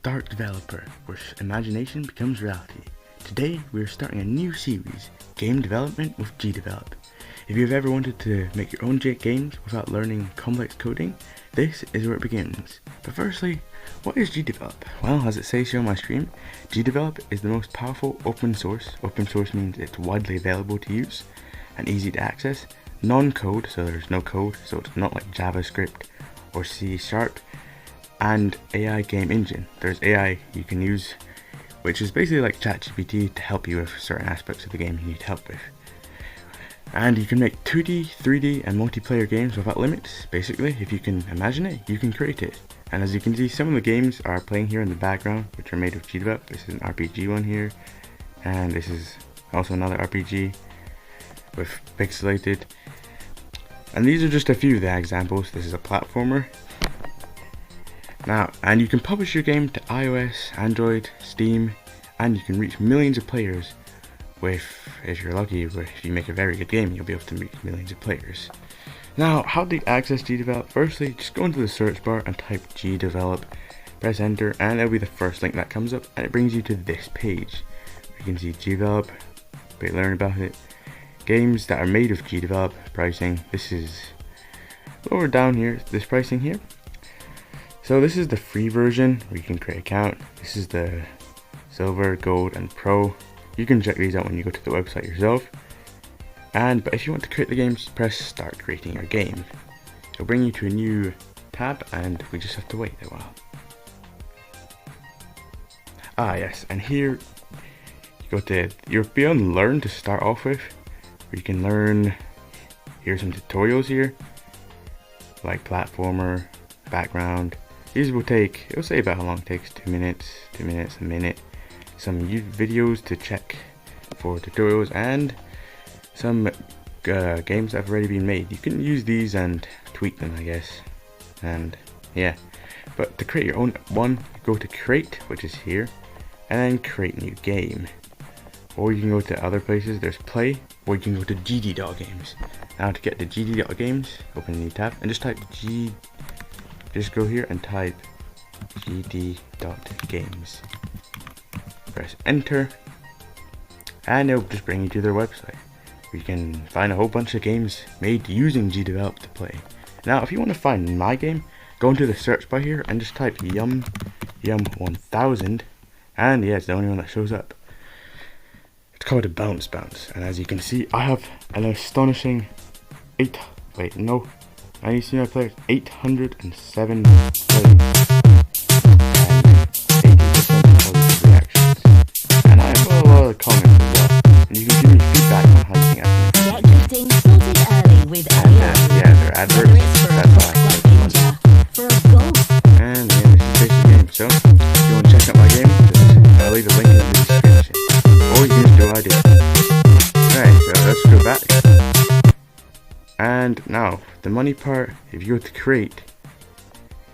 DarkDeveloper, where imagination becomes reality. Today we are starting a new series, Game Development with GDevelop. If you've ever wanted to make your own games without learning complex coding, this is where it begins. But firstly, what is GDevelop? Well, as it says here on my screen, GDevelop is the most powerful open source. Open source means it's widely available to use and easy to access. Non-code, so there's no code, so it's not like JavaScript or C#, and AI game engine. There's AI you can use, which is basically like ChatGPT to help you with certain aspects of the game you need help with. And you can make 2D, 3D and multiplayer games without limits. Basically, if you can imagine it, you can create it. And as you can see, some of the games are playing here in the background, which are made with GDevelop. This is an RPG one here, and this is also another RPG with pixelated. And these are just a few of the examples. This is a platformer. Now, and you can publish your game to iOS, Android, Steam, and you can reach millions of players with, if you're lucky, if you make a very good game, you'll be able to reach millions of players. Now, how to access GDevelop? Firstly, just go into the search bar and type GDevelop, press enter, and it'll be the first link that comes up, and it brings you to this page. You can see GDevelop, learn about it, games that are made of GDevelop, pricing. This is lower down here, this pricing here. So this is the free version where you can create an account. This is the silver, gold and pro. You can check these out when you go to the website yourself. But if you want to create the games, press start creating your game. It'll bring you to a new tab and we just have to wait a while. Yes, and here you go to your beyond learn to start off with, where you can learn. Here's some tutorials here, like platformer, background. These will take, it'll say about how long it takes, 2 minutes, a minute. Some videos to check for tutorials and some games that have already been made. You can use these and tweak them, I guess. And yeah, but to create your own one, go to create, which is here, and then create new game. Or you can go to other places, there's play, or you can go to GD.games. Now to get to GD.games, open a new tab and just type just go here and type GD.games. Press enter, and it'll just bring you to their website. You can find a whole bunch of games made using GDevelop to play. Now, if you want to find my game, go into the search bar here and just type Yum 1000, and yeah, it's the only one that shows up. It's called a bounce, and as you can see, I have an astonishing 807 plays and 80% positive reactions. And I have a lot of comments as well. And you can give me feedback on how you think I can. Get gifting sorted early with yeah, they're adverts. That's all I can. And yeah, this is basic game. So if you want to check out my game, I'll leave a link in the description. Or you can just do what I did. Alright, so let's go back. And now, the money part, if you go to create,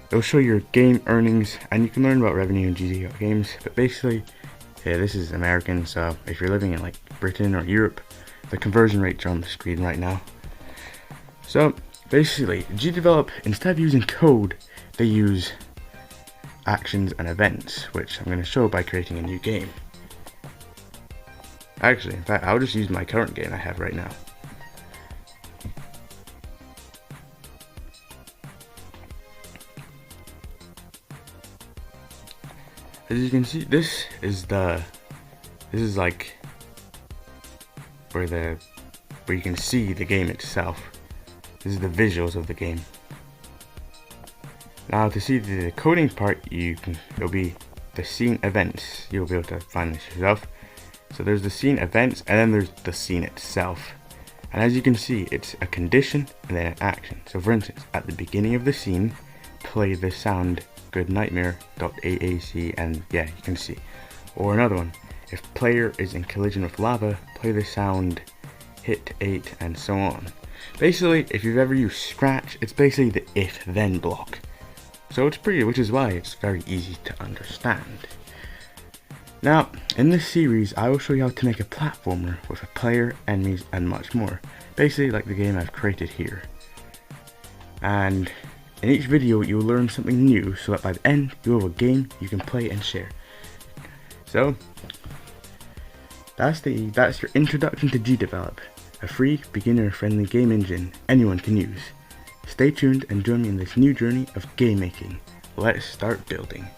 it'll show your game earnings, and you can learn about revenue in GDevelop games. But basically, yeah, this is American, so if you're living in like Britain or Europe, the conversion rates are on the screen right now. So basically, GDevelop, instead of using code, they use actions and events, which I'm going to show by creating a new game. Actually, in fact, I'll just use my current game I have right now. As you can see, this is like where you can see the game itself. This is the visuals of the game. Now to see the coding part, it'll be the scene events. You'll be able to find this yourself. So there's the scene events, and then there's the scene itself. And as you can see, it's a condition and then an action. So for instance, at the beginning of the scene, play the sound goodnightmare.aac, and yeah, you can see. Or another one, if player is in collision with lava, play the sound hit 8, and so on. Basically, if you've ever used Scratch, it's basically the if then block. So it's which is why it's very easy to understand. Now, in this series, I will show you how to make a platformer with a player, enemies, and much more. Basically like the game I've created here. And In each video you will learn something new so that by the end you will have a game you can play and share. So that's your introduction to GDevelop, a free beginner-friendly game engine anyone can use. Stay tuned and join me in this new journey of game making. Let's start building.